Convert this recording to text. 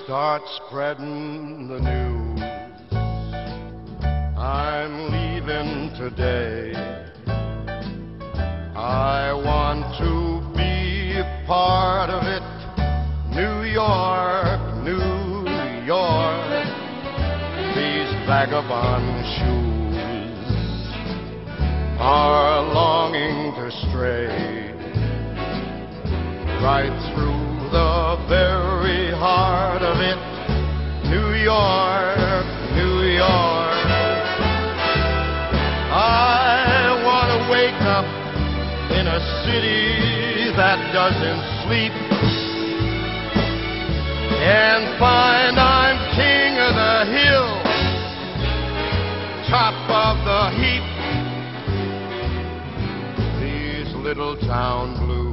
start spreading the news. I'm leaving today. I want to be a part of it. New York, New York, these vagabond shoes are longing to stray right through the very heart of it. New York, New York, I want to wake up in a city that doesn't sleep and find I'm king of the hill, top of the heap. These little town blues